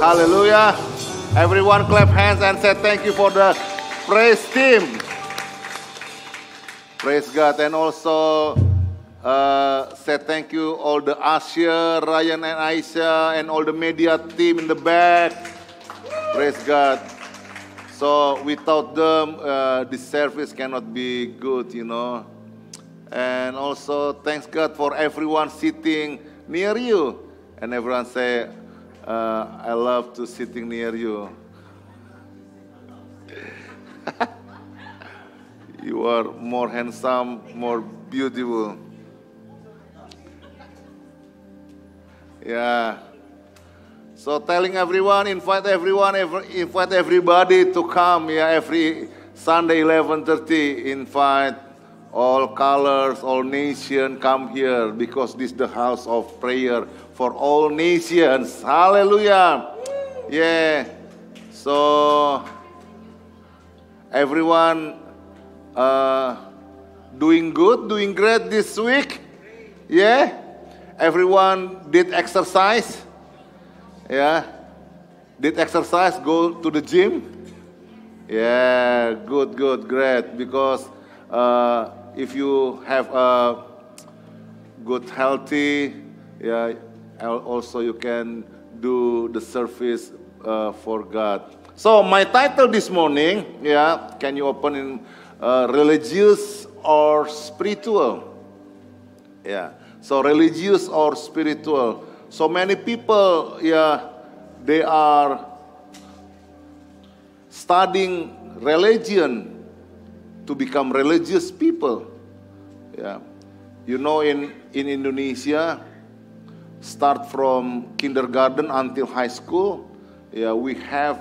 Hallelujah. Everyone clap hands and say thank you for the praise team. Praise God. And also say thank you all the usher, Ryan and Aisha, and all the media team in the back. Praise God. So without them, this service cannot be good, you know. And also thanks God for everyone sitting near you. And everyone say, I love to sitting near you. You are more handsome, more beautiful. Yeah. So telling everyone, invite everybody to come. Yeah, every Sunday 11:30, invite all colors, all nations come here because this is the house of prayer for all nations. Hallelujah. Yeah. So everyone doing good, doing great this week. Yeah. Everyone did exercise. Yeah. Did exercise, go to the gym. Yeah, good, great. Because if you have a good, healthy, yeah, also you can do the service for God. So my title this morning, yeah, can you open in religious or spiritual? Yeah, so religious or spiritual. So many people, yeah, they are studying religion to become religious people. Yeah, you know, in Indonesia, start from kindergarten until high school. Yeah, we have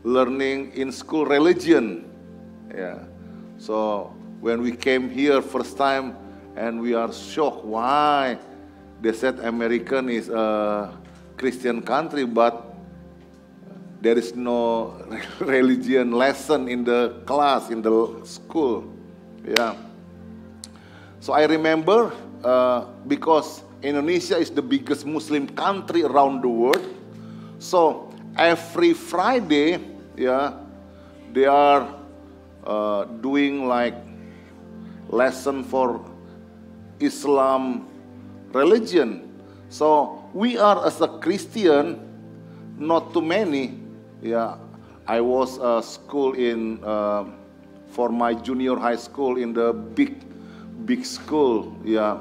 learning in school religion. Yeah, so when we came here first time, and we are shocked why they said American is a Christian country, but there is no religion lesson in the class, in the school. Yeah. So I remember because Indonesia is the biggest Muslim country around the world. So every Friday, yeah, they are doing like lesson for Islam religion. So we are as a Christian, not too many. Yeah, I was school in for my junior high school in the big school. Yeah,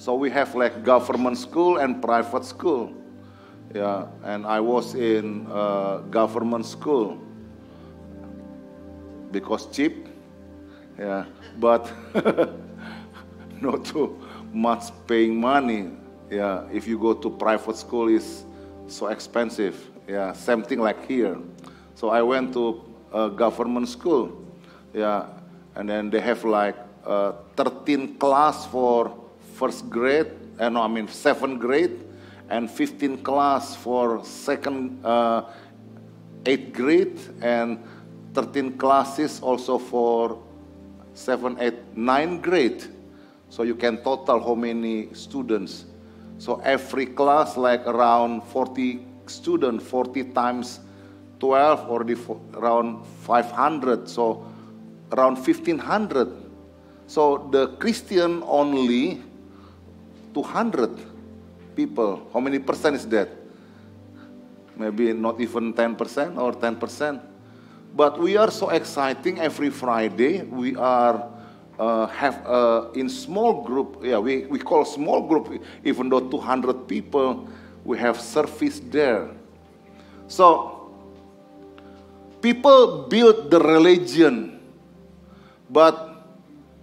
so we have like government school and private school. Yeah, and I was in government school because cheap. Yeah, but not too much paying money. Yeah, if you go to private school, is so expensive. Yeah, same thing like here. So I went to a government school. Yeah, and then they have like 13 class for first grade, and 7th grade, and 15 class for 8th grade, and 13 classes also for 7th, 8th, 9th grade. So you can total how many students. So every class like around 40 students, 40 times 12 or around 500. So around 1,500. So the Christian only 200 people. How many percent is that? Maybe not even 10% or 10%. But we are so exciting every Friday. We are have in small group, yeah, we call small group, even though 200 people, we have service there. So people build the religion, but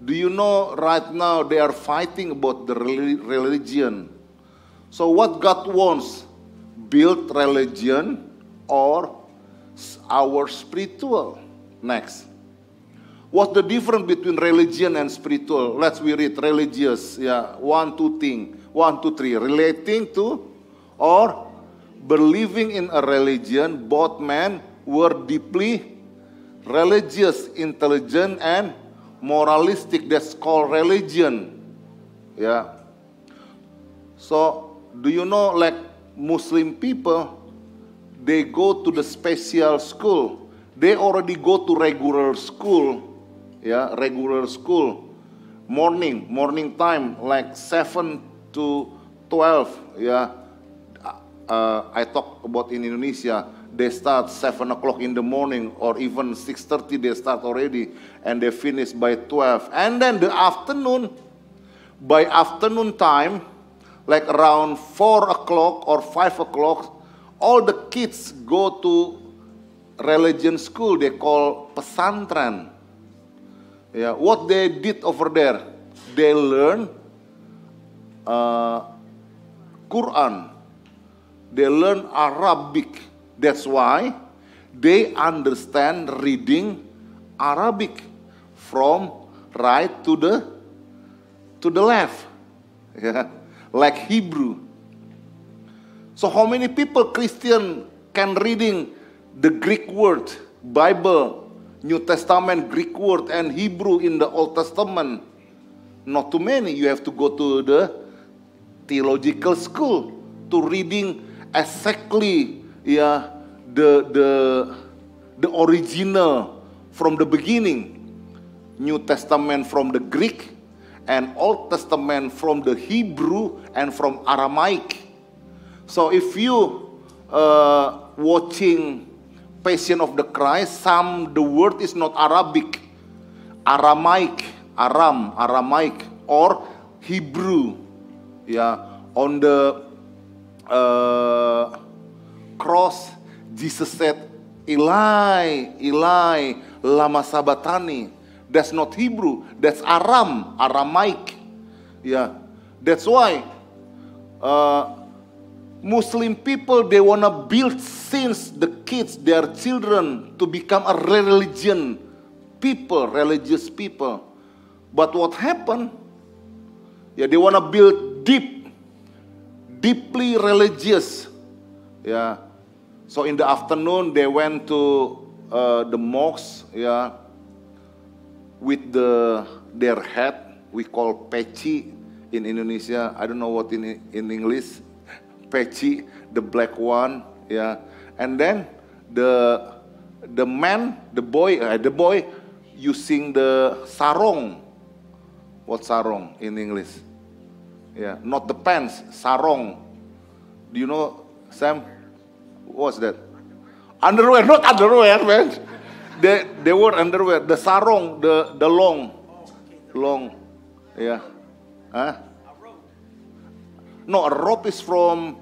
do you know right now they are fighting about the religion. So what God wants, build religion or our spiritual? Next. What's the difference between religion and spiritual? Let's read religious. Yeah, 1, 2 things. 1, 2, 3. Relating to or believing in a religion. Both men were deeply religious, intelligent, and moralistic. That's called religion. Yeah. So, do you know like Muslim people, they go to the special school. They already go to regular school, regular school. Morning time, like 7 to 12, I talk about in Indonesia, they start 7 o'clock in the morning, or even 6:30 they start already, and they finish by 12. And then the afternoon, by afternoon time, like around 4 o'clock or 5 o'clock, all the kids go to religion school, they call pesantren. What they did over there, they learn Quran, they learn Arabic. That's why they understand reading Arabic from right to the left, like Hebrew. So how many people Christian can reading the Greek word, Bible, New Testament, Greek word, and Hebrew in the Old Testament? Not too many. You have to go to the theological school to reading exactly the original from the beginning. New Testament from the Greek and Old Testament from the Hebrew and from Aramaic. So if you watching Passion of the Christ, the word is not Arabic, Aramaic, or Hebrew. On the cross, Jesus said, Eli, Eli, lama sabatani. That's not Hebrew, that's Aramaic. That's why Muslim people, they want to build since the kids, their children, to become a religious people. But what happened? They want to build deeply religious. So in the afternoon, they went to the mosque, with their hat. We call peci in Indonesia. I don't know what in English. Peci, the black one, and then the boy using the sarong. What sarong in English? Not the pants, sarong. Do you know, Sam? What's that? Underwear, not underwear, man. They wore underwear. The sarong, the long, Huh? No, a rope is from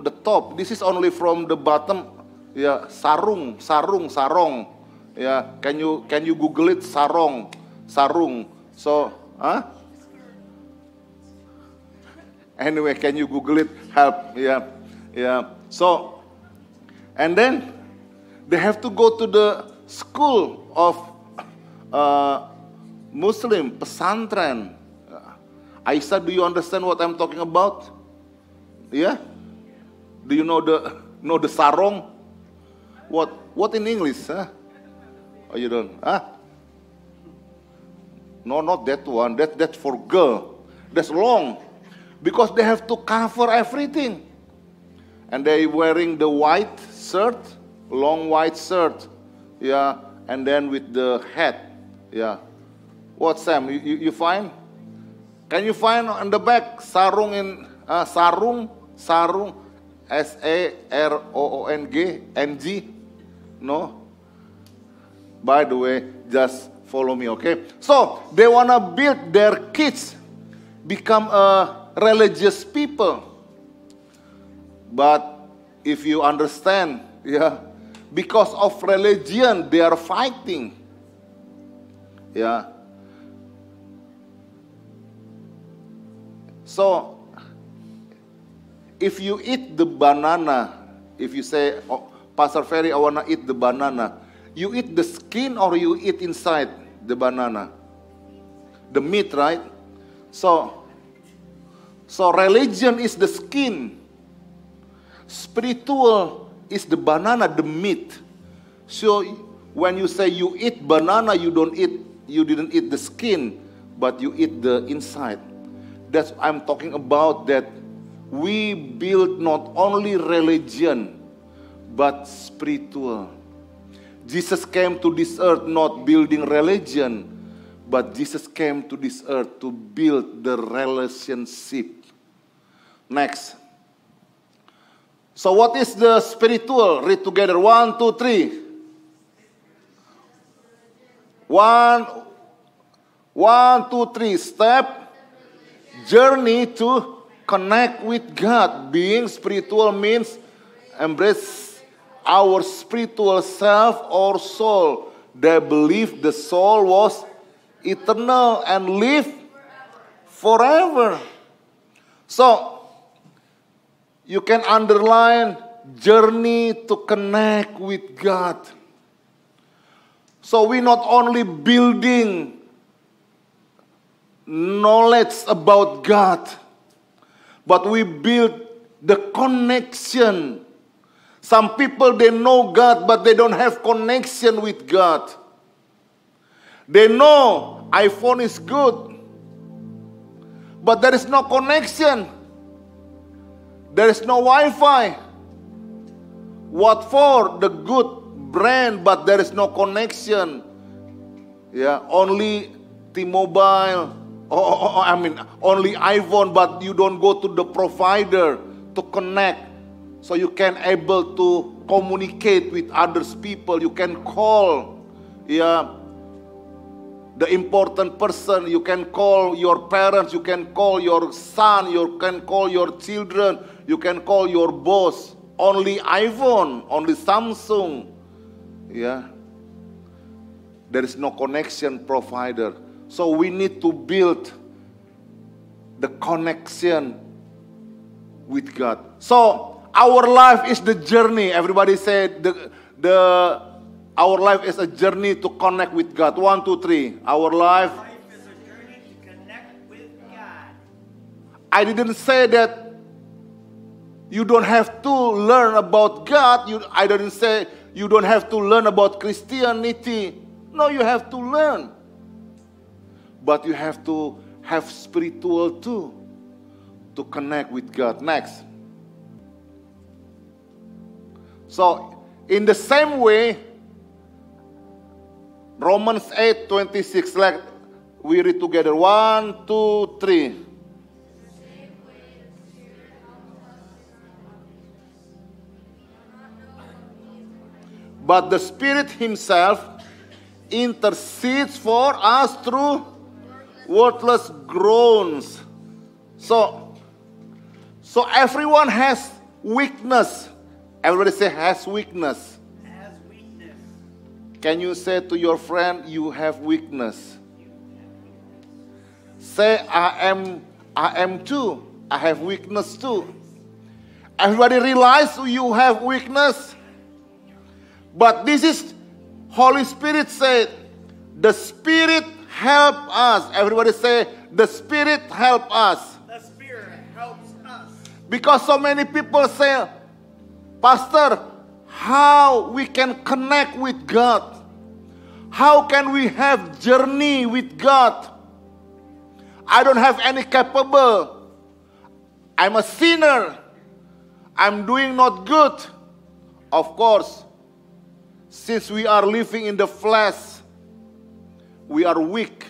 the top. This is only from the bottom. Sarung. Can you Google it? Sarung. So, anyway, can you Google it? Help. So, and then they have to go to the school of Muslim, pesantren. Aisha, do you understand what I'm talking about? Do you know the sarong? What in English? Oh, you don't? No, not that one. That's for girl. That's long, because they have to cover everything, and they wearing the white shirt, long white shirt, and then with the hat, What, Sam? You find? Can you find on the back sarung in sarung? SAROONG? No? By the way, just follow me, okay? So, they want to build their kids become a religious people. But if you understand, because of religion, they are fighting. So, if you eat the banana, if you say, oh, Pastor Ferry, I want to eat the banana, you eat the skin or you eat inside the banana? The meat, right? So religion is the skin. Spiritual is the banana, the meat. So when you say you eat banana, you didn't eat the skin, but you eat the inside. That's I'm talking about, that we build not only religion, but spiritual. Jesus came to this earth not building religion, but Jesus came to this earth to build the relationship. Next. So what is the spiritual? Read together. 1, 2, 3. 1, 2, 3. Step. Journey to connect with God. Being spiritual means embrace our spiritual self or soul. They believed the soul was eternal and live forever. So, you can underline journey to connect with God. So we not only building knowledge about God, but we build the connection. Some people, they know God, but they don't have connection with God. They know iPhone is good, but there is no connection. There is no Wi-Fi. What for? The good brand, but there is no connection. Yeah, only T-Mobile, only iPhone, but you don't go to the provider to connect. So you can able to communicate with others people. You can call, the important person. You can call your parents. You can call your son. You can call your children. You can call your boss. Only iPhone, only Samsung. Yeah. There is no connection provider. So we need to build the connection with God. So our life is the journey. Everybody said our life is a journey to connect with God. 1, 2, 3. Our life is a journey to connect with God. I didn't say that you don't have to learn about God. I didn't say you don't have to learn about Christianity. No, you have to learn. But you have to have spiritual too, to connect with God. Next. So, in the same way, Romans 8:26, like we read together. 1, 2, 3. But the Spirit Himself intercedes for us through wordless groans. So everyone has weakness. Everybody say has weakness. Has weakness. Can you say to your friend, you have weakness? Say, I am too. I have weakness too. Everybody realize you have weakness. But this is Holy Spirit said, the Spirit help us. Everybody say, the Spirit help us. The Spirit helps us. Because so many people say, Pastor, how we can connect with God? How can we have journey with God? I don't have any capable. I'm a sinner. I'm doing not good. Of course, since we are living in the flesh, we are weak.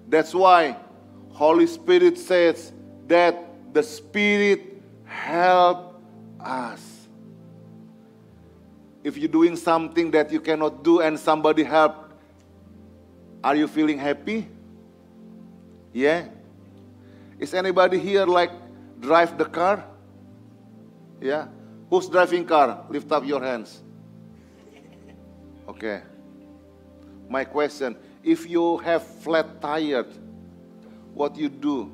That's why Holy Spirit says that the Spirit help us. If you're doing something that you cannot do and somebody help, are you feeling happy? Yeah? Is anybody here like drive the car? Yeah? Who's driving car? Lift up your hands. Okay. My question, if you have flat tire, what you do?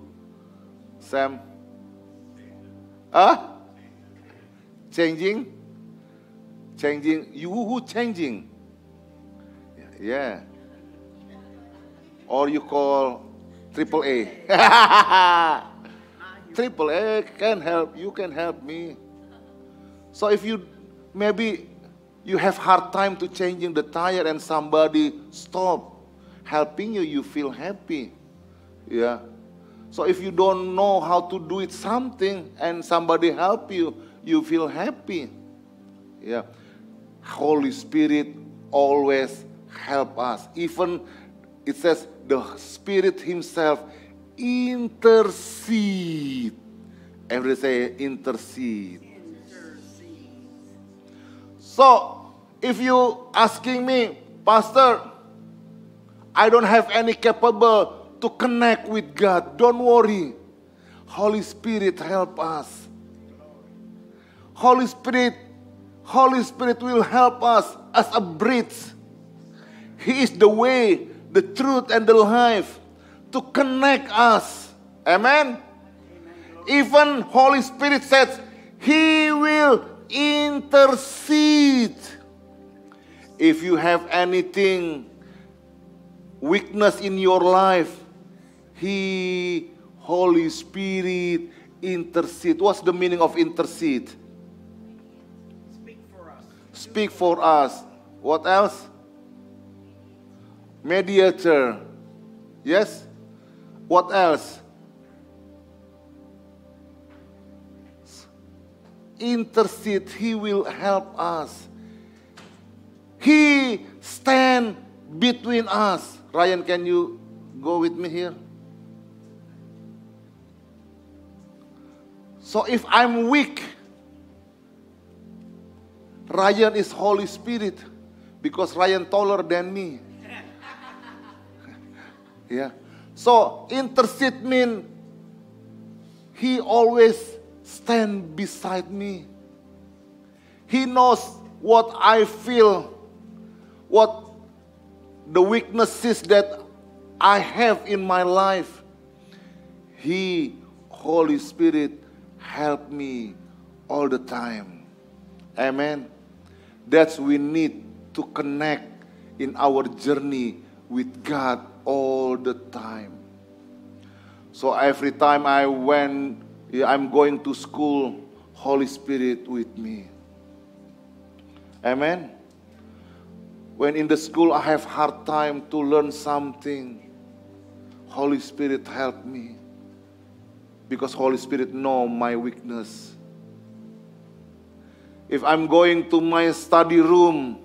Sam? Changing? You who changing? Yeah. Or you call AAA. AAA can help. You can help me. So if you maybe you have hard time to changing the tire and somebody stop helping you, you feel happy. Yeah. So if you don't know how to do it something and somebody help you, you feel happy. Yeah. Holy Spirit always help us. Even it says the Spirit Himself intercede. Everybody say intercede. So if you asking me, Pastor, I don't have any capable to connect with God. Don't worry. Holy Spirit help us. Holy Spirit will help us as a bridge. He is the way, the truth, and the life to connect us. Amen? Even Holy Spirit says, He will intercede. If you have anything, weakness in your life, Holy Spirit, intercede. What's the meaning of intercede? Speak for us. Speak for us. What else? Mediator. Yes? What else? Intercede. He will help us. He stand between us. Ryan, can you go with me here? So if I'm weak, Ryan is Holy Spirit because Ryan taller than me. Yeah. So intercede means He always stand beside me. He knows what I feel, what the weaknesses that I have in my life. Holy Spirit, help me all the time. Amen. That's we need to connect in our journey with God all the time. So every time I'm going to school, Holy Spirit with me. Amen. When in the school I have hard time to learn something, Holy Spirit help me. Because Holy Spirit know my weakness. If I'm going to my study room,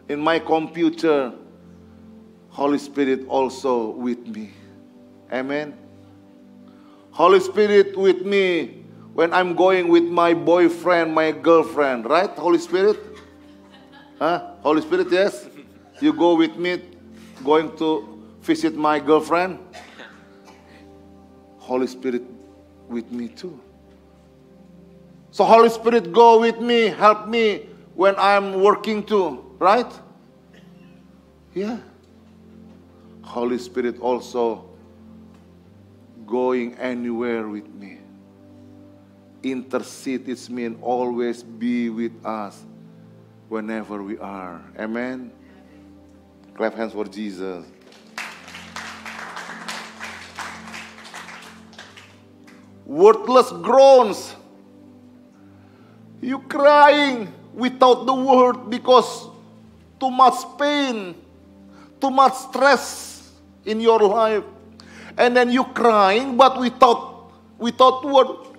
in my computer, Holy Spirit also with me. Amen. Holy Spirit with me when I'm going with my boyfriend, my girlfriend, right? Holy Spirit? Huh? Holy Spirit, yes? You go with me going to visit my girlfriend? Holy Spirit with me too. So Holy Spirit go with me, help me when I'm working too, right? Yeah. Holy Spirit also going anywhere with me. Intercede, it means always be with us whenever we are. Amen. Clap hands for Jesus. Wordless groans. You crying without the word because too much pain, too much stress in your life. And then you crying but without word.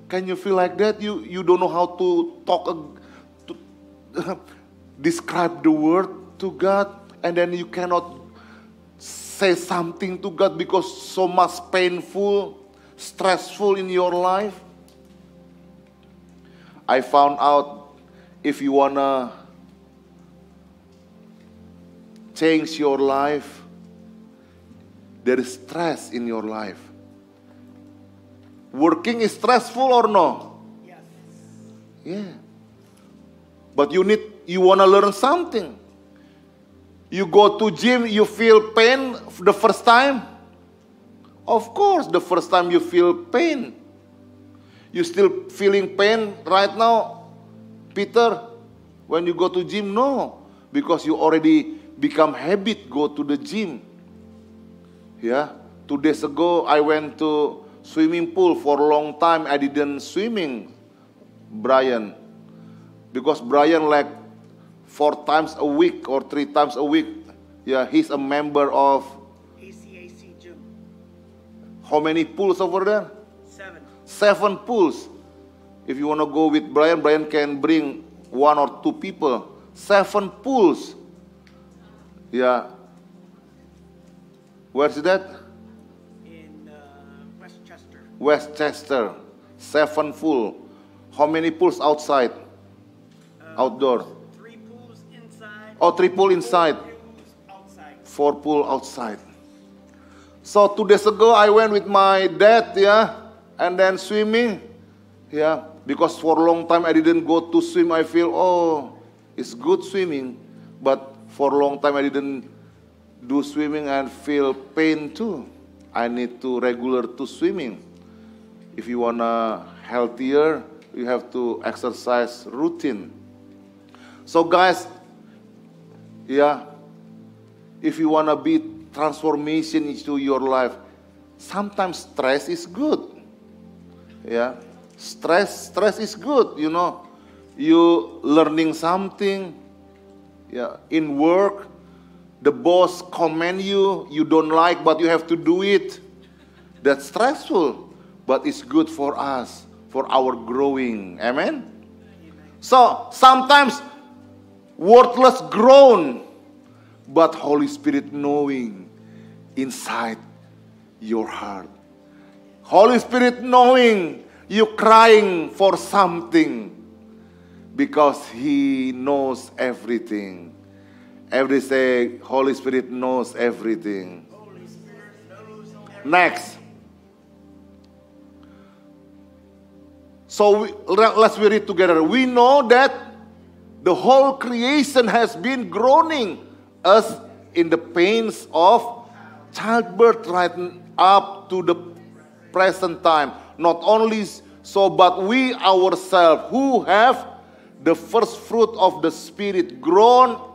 Can you feel like that? You don't know how to talk, to describe the word to God, and then you cannot say something to God because so much painful, stressful in your life. I found out if you wanna change your life, there is stress in your life. Working is stressful or no? Yes. Yeah. But you wanna learn something. You go to gym, you feel pain the first time? Of course, the first time you feel pain. You still feeling pain right now, Peter, when you go to gym? No, because you already become habit go to the gym. Yeah, 2 days ago I went to swimming pool for a long time. I didn't swimming, Brian, because Brian like 4 times a week or 3 times a week. Yeah, he's a member of ACAC gym. how many pools over there? 7. 7 pools. If you want to go with Brian, Brian can bring 1 or 2 people. 7 pools. Yeah. Where's that? In Westchester. Westchester. 7 pool. How many pools outside? Outdoor. 3 pools inside. Oh, 3 pool inside. 4 pools outside. 4 pool outside. So 2 days ago I went with my dad, yeah, and then swimming, yeah, because for a long time I didn't go to swim. I feel, oh, it's good swimming, but for a long time I didn't do swimming and feel pain too. I need to regular to swimming. If you wanna healthier, you have to exercise routine. So guys, yeah, if you wanna be transformation into your life, sometimes stress is good. Yeah, stress is good. You know, you learning something. Yeah, in work, the boss commend you, you don't like, but you have to do it. That's stressful, but it's good for us, for our growing. Amen. So sometimes worthless groan, but Holy Spirit knowing inside your heart. Holy Spirit knowing you crying for something because He knows everything. Every say, Holy Spirit knows everything. Holy Spirit knows everything. Next. So let's read together. We know that the whole creation has been groaning us in the pains of childbirth right up to the present time. Not only so, but we ourselves who have the first fruit of the Spirit groan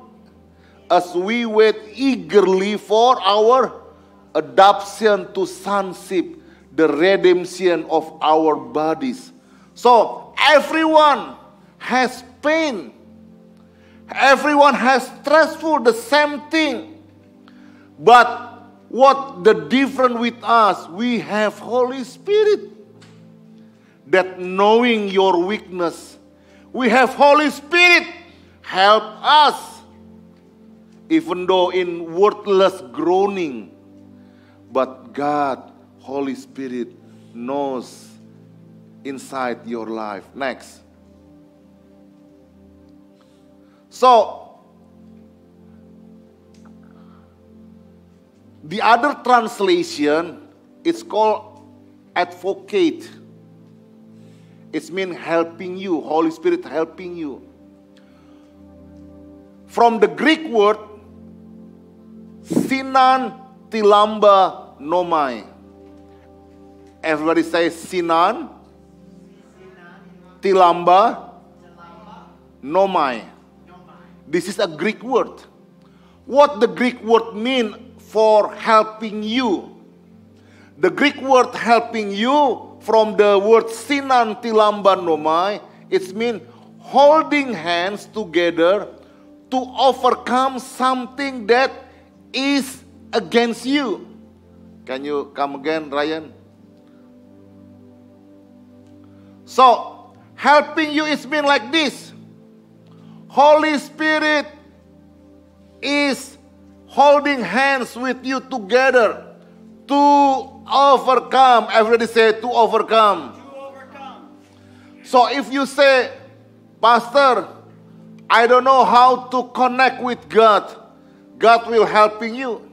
as we wait eagerly for our adoption to sonship, the redemption of our bodies. So everyone has pain. Everyone has stressful, the same thing. But what the difference with us, we have Holy Spirit. That knowing your weakness, we have Holy Spirit help us. Even though in wordless groaning, but God, Holy Spirit knows inside your life. Next. So, the other translation is called advocate. It means helping you, Holy Spirit helping you. From the Greek word, sinan tilamba nomai. Everybody say sinan, tilamba, nomai. This is a Greek word. What the Greek word mean for helping you? The Greek word helping you from the word sinan tilamba nomai, it means holding hands together to overcome something that is against you. Can you come again, Ryan? So, helping you is mean like this. Holy Spirit is holding hands with you together to overcome. Everybody say to overcome. To overcome. So if you say, Pastor, I don't know how to connect with God, God will helping you.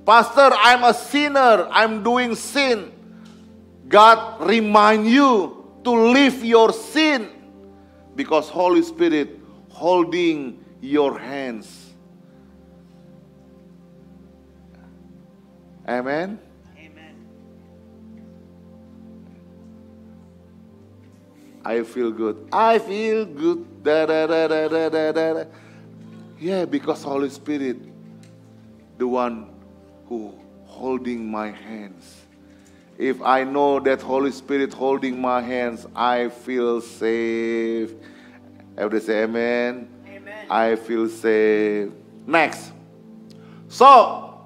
Pastor, I'm a sinner, I'm doing sin. God remind you to leave your sin because Holy Spirit holding your hands. Amen. Amen. I feel good. I feel good. Da, da, da, da, da, da, da. Yeah, because Holy Spirit, the one who holding my hands. If I know that Holy Spirit holding my hands, I feel safe. Everybody say amen. Amen. I feel safe. Next. So,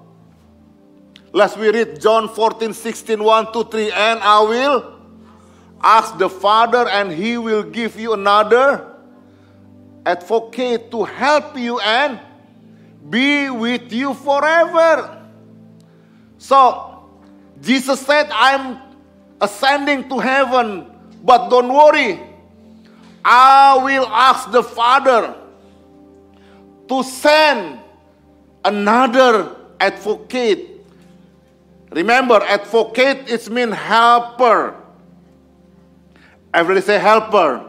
let's we read John 14:16, 1, 2, 3. And I will ask the Father, and He will give you another advocate to help you and be with you forever. So, Jesus said, I'm ascending to heaven, but don't worry. I will ask the Father to send another advocate. Remember, advocate, it means helper. Everybody say helper.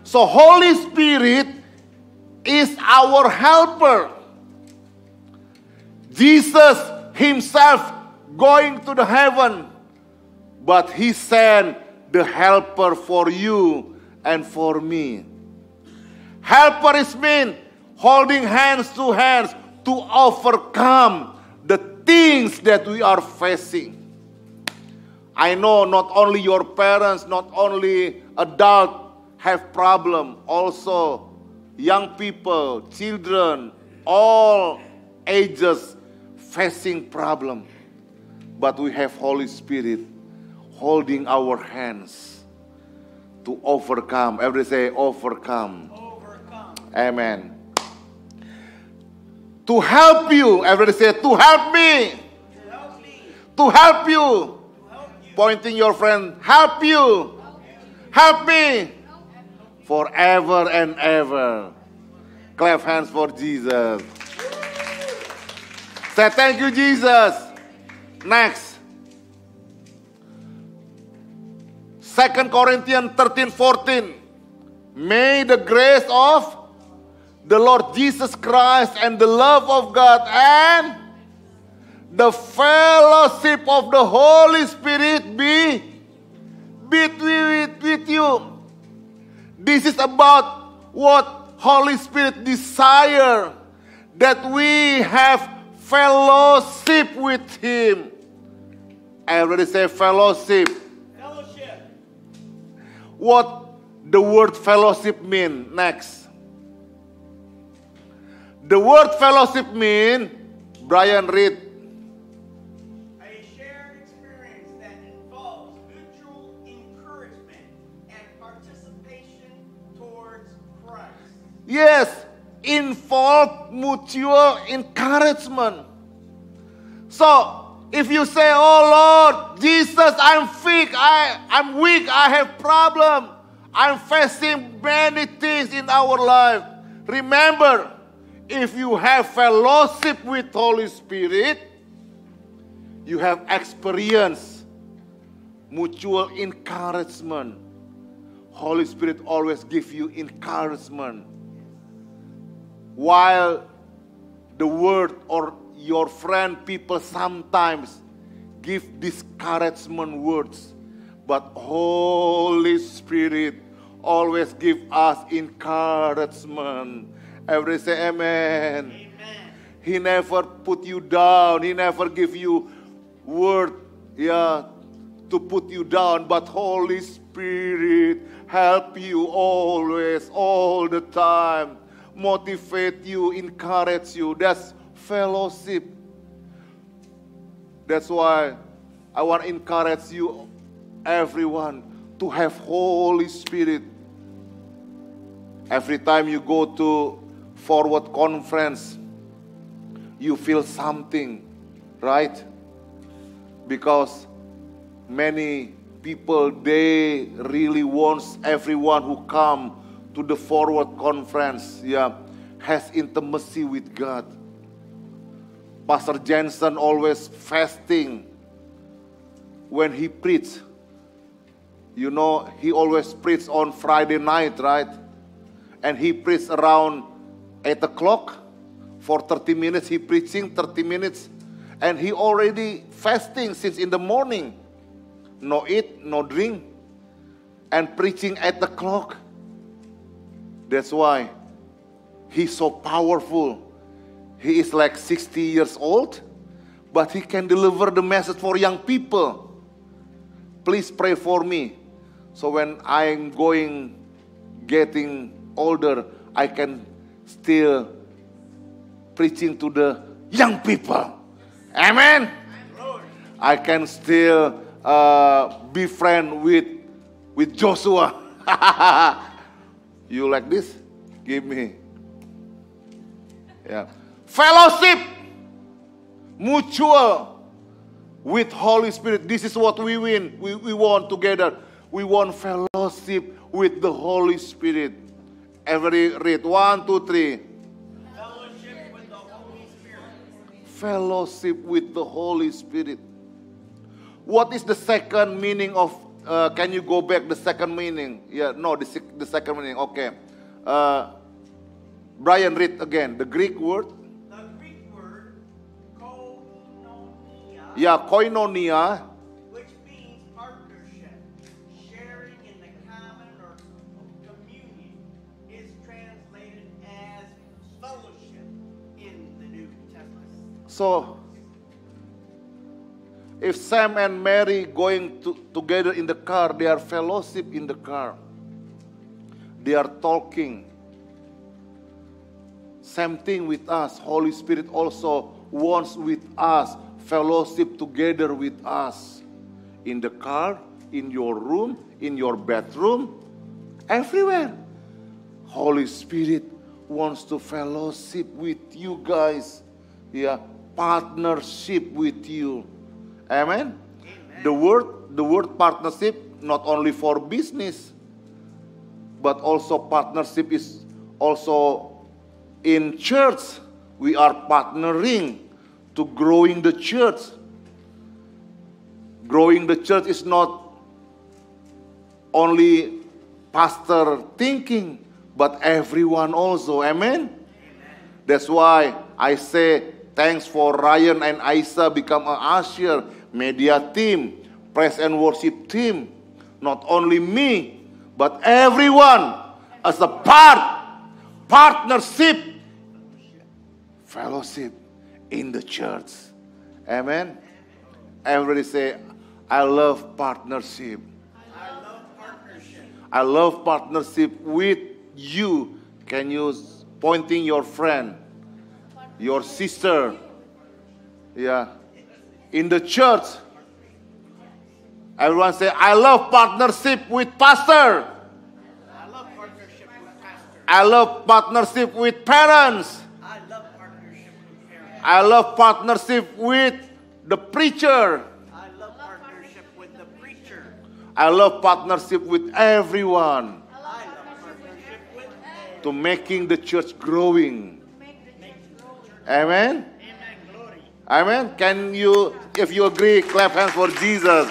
So Holy Spirit is our helper. Jesus himself going to the heaven, but he sent the helper for you and for me. Helper is mean holding hands to overcome the things that we are facing. I know not only your parents, not only adults have problem, also young people, children, all ages facing problem. But we have Holy Spirit holding our hands to overcome. Everybody say overcome. Overcome. Amen. To help you. Everybody say to help me. To help me. To help you. To help you. Pointing your friend, help you. Help me. Forever and ever. Clap hands for Jesus. Say thank you, Jesus. Next. 2 Corinthians 13:14. May the grace of the Lord Jesus Christ and the love of God and the fellowship of the Holy Spirit be with you. This is about what Holy Spirit desire, that we have fellowship with Him. Everybody say fellowship. Fellowship. What the word fellowship mean? Next. The word fellowship mean, Brian, read. A shared experience that involves mutual encouragement and participation towards Christ. Yes, involve mutual encouragement. So, if you say, oh Lord, Jesus, I'm weak, I'm weak, I have problem, I'm facing many things in our life. Remember, if you have fellowship with Holy Spirit, you have experience, mutual encouragement. Holy Spirit always gives you encouragement. While the word or your friend, people sometimes give discouragement words, but Holy Spirit always give us encouragement. Everybody say amen. Amen. He never put you down. He never give you word, to put you down. But Holy Spirit help you always, all the time. Motivate you, encourage you. That's fellowship. That's why I want to encourage you, everyone, to have Holy Spirit. Every time you go to Forward Conference, you feel something, right? Because many people, they really want everyone who come to the Forward Conference, has intimacy with God. Pastor Jensen always fasting when he preach. You know, he always preach on Friday night, right? And he preached around 8 o'clock. For 30 minutes, he preaching 30 minutes. And he already fasting since in the morning. No eat, no drink. And preaching 8 o'clock. That's why he's so powerful. He is like 60 years old, but he can deliver the message for young people. Please pray for me. So when I'm getting older, I can still preaching to the young people. Amen. I can still be friend with Joshua. You like this? Give me. Yeah. Fellowship, mutual with Holy Spirit. This is what we win. We want together. We want fellowship with the Holy Spirit. Every read 1, 2, 3. Fellowship with the Holy Spirit. Fellowship with the Holy Spirit. What is the second meaning of? Can you go back the second meaning? Yeah, no, the second meaning. Okay. Brian, read again the Greek word. The Greek word koinonia. Yeah, koinonia. Which means partnership, sharing in the common or communion, is translated as fellowship in the New Testament. So, if Sam and Mary going together in the car, they are fellowship in the car. They are talking. Same thing with us. Holy Spirit also wants with us, fellowship together with us. In the car, in your room, in your bedroom, everywhere. Holy Spirit wants to fellowship with you guys. Yeah, partnership with you. Amen? Amen. The word partnership not only for business, but also partnership is also in church. We are partnering to growing the church. Growing the church is not only pastor thinking, but everyone also. Amen? That's why I say thanks for Ryan and Aisa become an usher, media team, praise and worship team. Not only me, but everyone as a partnership, fellowship in the church. Amen. Everybody say, I love partnership. I love partnership. I love partnership with you. Can you pointing your friend, your sister, yeah, in the church? Everyone say, I love partnership with pastor. I love partnership with pastors. I love partnership with parents. I love partnership with parents. I love partnership with the preacher. I love partnership with the preacher. I love partnership with everyone I love partnership with to making the church growing. Amen? Amen. Glory. Amen? Can you, if you agree, clap hands for Jesus.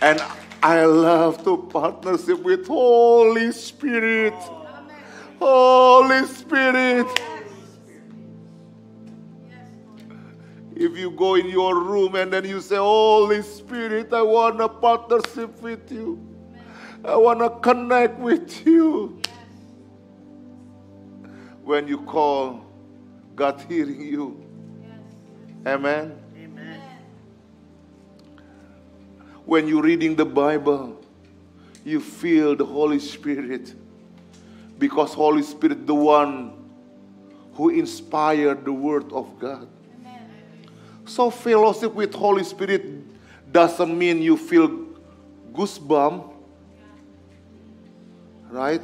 And I love to partnership with Holy Spirit. Holy Spirit. If you go in your room and then you say, Holy Spirit, I want a partnership with you. I want to connect with you. When you call, God hearing you. Amen. Amen. When you're reading the Bible, you feel the Holy Spirit. Because Holy Spirit, the one who inspired the Word of God. So fellowship with Holy Spirit doesn't mean you feel goosebumps. Right?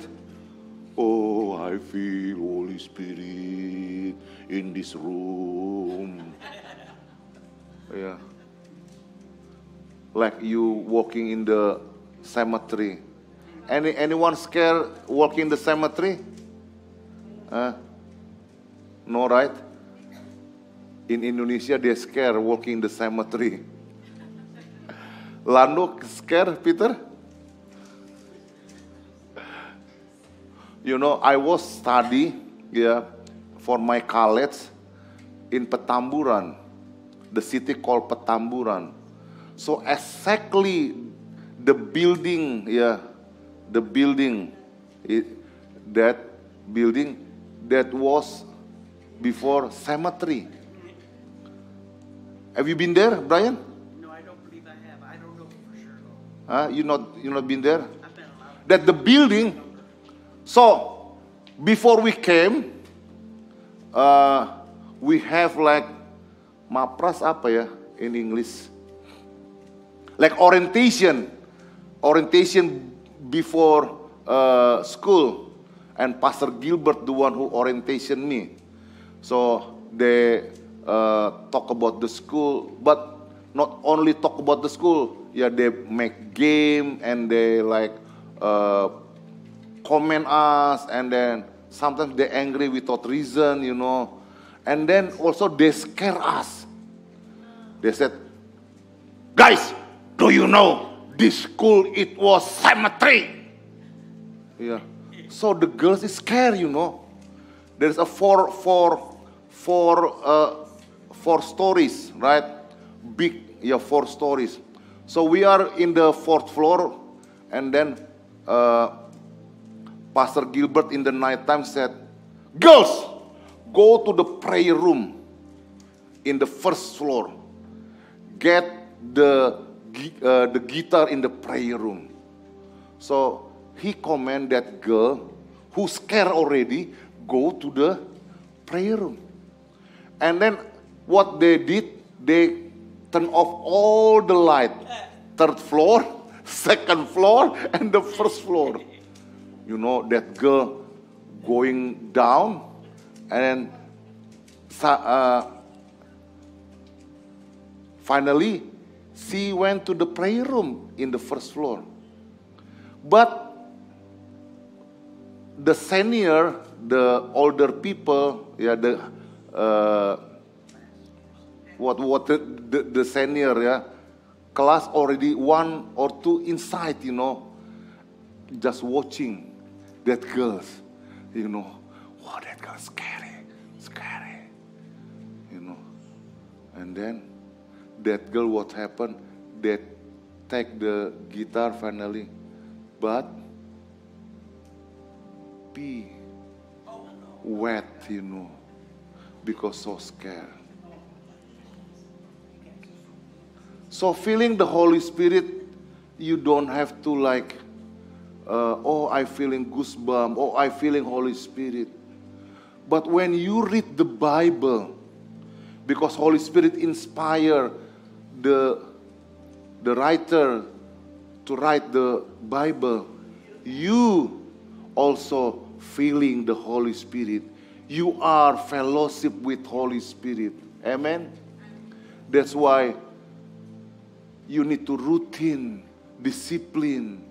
Oh, I feel Holy Spirit in this room. Yeah. Like you walking in the cemetery. Anyone scared walking in the cemetery? No, right? In Indonesia, they scared walking in the cemetery. Lando scared, Peter? You know, I was study, for my college in Petamburan, the city called Petamburan. So exactly the building, that building that was before cemetery. Have you been there, Brian? No, I don't believe I have. I don't know for sure. You not been there? I've been allowed. That the building. So before we came, we have like mapras apa ya in English? Like orientation before school, and Pastor Gilbert the one who orientation me. So they talk about the school, but not only talk about the school. Yeah, they make game and they like comment us, and then sometimes they angry without reason, you know. And then also they scare us. They said, guys, do you know this school, it was cemetery? Yeah. So the girls is scared, you know. There's a four stories, right? Big, yeah, 4 stories. So we are in the 4th floor, and then Pastor Gilbert in the night time said, girls, go to the prayer room in the 1st floor. Get the guitar in the prayer room. So he command that girl who scared already, go to the prayer room. And then what they did, they turn off all the light. 3rd floor, 2nd floor, and the 1st floor. You know, that girl going down, and finally, she went to the prayer room in the 1st floor. But the senior, the older people, yeah, the senior, yeah, class already 1 or 2 inside, you know, just watching that girls, you know, wow, that girl scary, you know. And then that girl, what happened? They take the guitar finally, but be wet, you know, because so scared. So feeling the Holy Spirit, you don't have to like, oh, I feeling goosebump, oh, I feeling Holy Spirit. But when you read the Bible, because Holy Spirit inspire the writer to write the Bible, you also feeling the Holy Spirit. You are fellowship with Holy Spirit. Amen? That's why you need to routine, discipline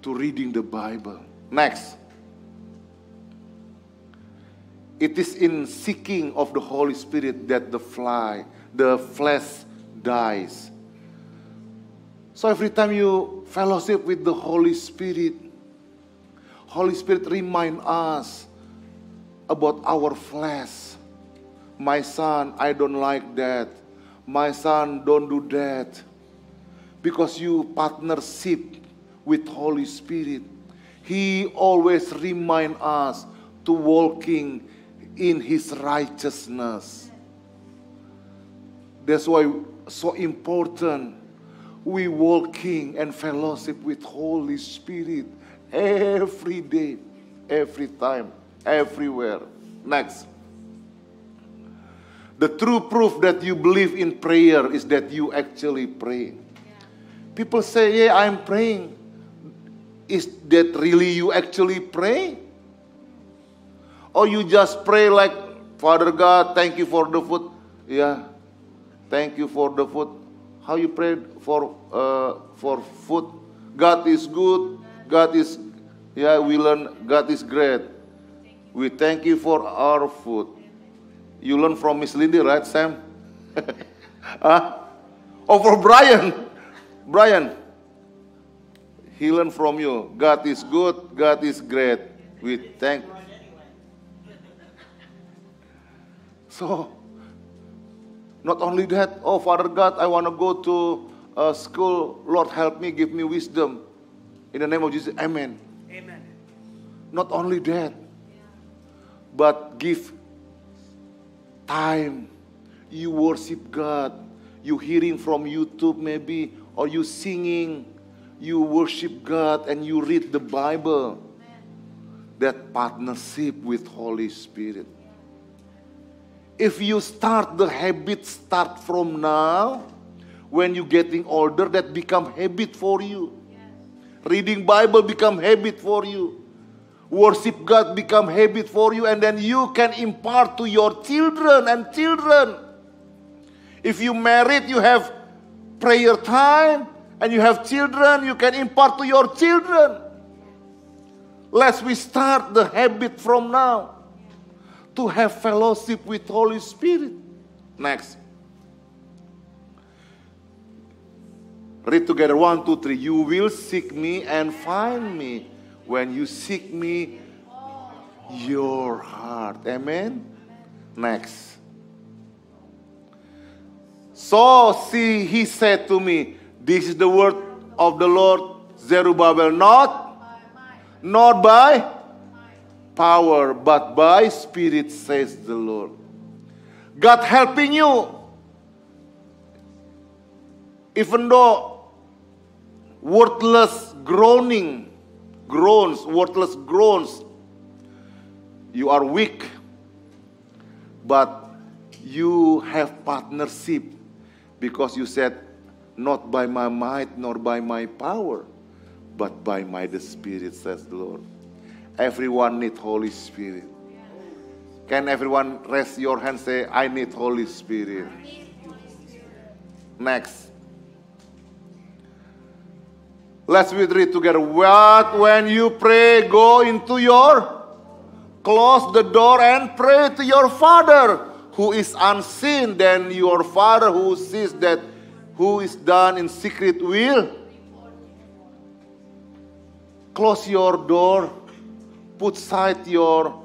to reading the Bible. Next. It is in seeking of the Holy Spirit that the flesh dies. So every time you fellowship with the Holy Spirit remind us about our flesh. My son, I don't like that. My son, don't do that. Because you partnership with Holy Spirit, He always remind us to walking in His righteousness. That's why so important we walking and fellowship with Holy Spirit every day, every time, everywhere. Next. The true proof that you believe in prayer is that you actually pray. People say, yeah, I'm praying. Is that really you actually pray? Or you just pray like, Father God, thank you for the food. Yeah, thank you for the food. How you pray for food? God is good. God is, yeah, we learn God is great. We thank you for our food. You learn from Miss Lindy, right, Sam? Huh? Oh, for Brian, he learned from you. God is good, God is great. We thank. So, not only that, oh, Father God, I want to go to school. Lord, help me, give me wisdom. In the name of Jesus, amen. Amen. Not only that, but give time. You worship God. You hearing from YouTube maybe, or you singing. You worship God and you read the Bible. that partnership with Holy Spirit. If you start the habit, start from now, when you're getting older, that become habit for you. Reading Bible become habit for you. Worship God become habit for you, and then you can impart to your children and children. If you married, you have prayer time, and you have children, you can impart to your children. Let's we start the habit from now to have fellowship with Holy Spirit. Next. Read together, 1, 2, 3. You will seek me and find me when you seek me your heart. Amen. Next. So see, he said to me, this is the word of the Lord, Zerubbabel, not by power, but by Spirit, says the Lord. God helping you. Even though worthless groans, you are weak, but you have partnership, because you said, not by my might nor by my power, but by my the Spirit, says the Lord. Everyone needs Holy Spirit. Can everyone raise your hand, say, I need Holy Spirit. Next. Let's read together. What when you pray, go into close the door and pray to your Father who is unseen. Then your Father who sees that who is done in secret will close your door. Put aside your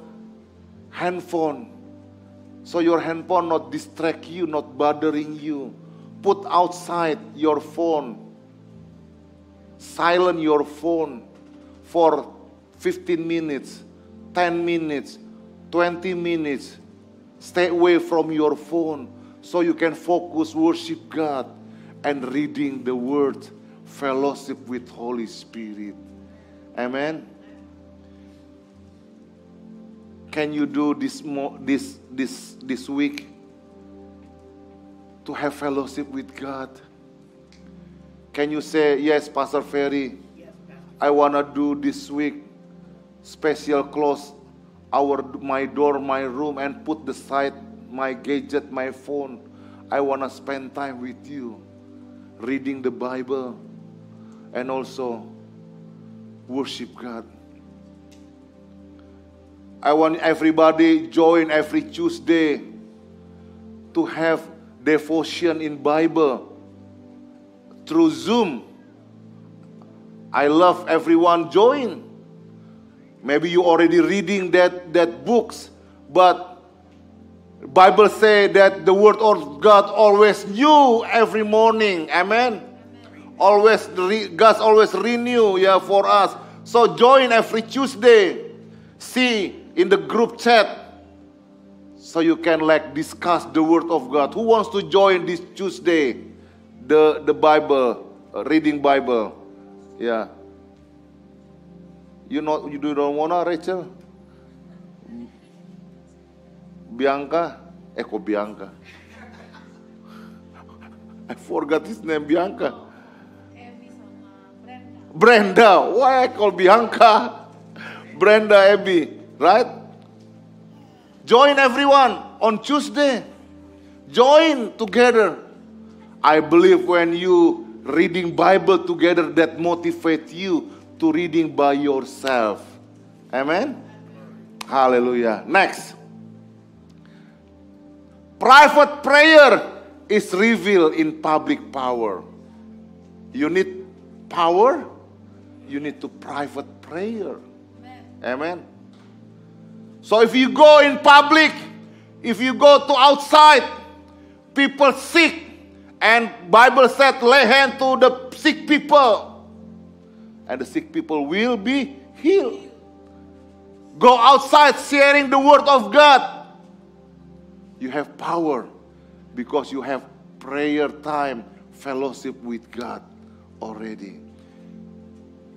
handphone, so your handphone not distract you, not bothering you. Put outside your phone. Silent your phone for 15 minutes, 10 minutes, 20 minutes. Stay away from your phone so you can focus, worship God, and reading the Word, fellowship with Holy Spirit. Amen. Can you do this week to have fellowship with God? Can you say, yes, Pastor Ferry, I want to do this week special close my door, my room, and put aside my gadget, my phone. I want to spend time with you, reading the Bible, and also worship God. I want everybody join every Tuesday to have devotion in Bible through Zoom. I love everyone join. Maybe you already reading that books, but Bible say that the word of God always new every morning. Amen. Always God always renew for us. So join every Tuesday. See in the group chat, so you can discuss the word of God. Who wants to join this Tuesday? The Bible, reading Bible. Yeah. You don't wanna, Rachel? Bianca? Kok Bianca? I forgot his name, Bianca. Brenda. Why I call Bianca? Brenda, Abby, right? Join everyone on Tuesday. Join together. I believe when you reading Bible together, that motivates you to reading by yourself. Amen? Hallelujah. Next. Private prayer is revealed in public power. You need power, you need to private prayer. Amen. So if you go in public, if you go to outside, people sick, and Bible said lay hand to the sick people, and the sick people will be healed. Go outside sharing the word of God. You have power because you have prayer time, fellowship with God already.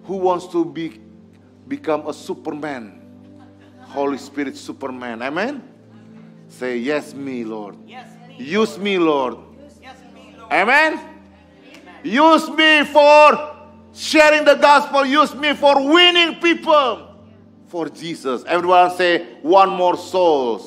Who wants to become a Superman? Holy Spirit Superman. Amen. Say yes, me, Lord. Yes, me. Use me, Lord. Yes, me, Lord. Amen. Use me for sharing the gospel. Use me for winning people for Jesus. Everyone say one more souls.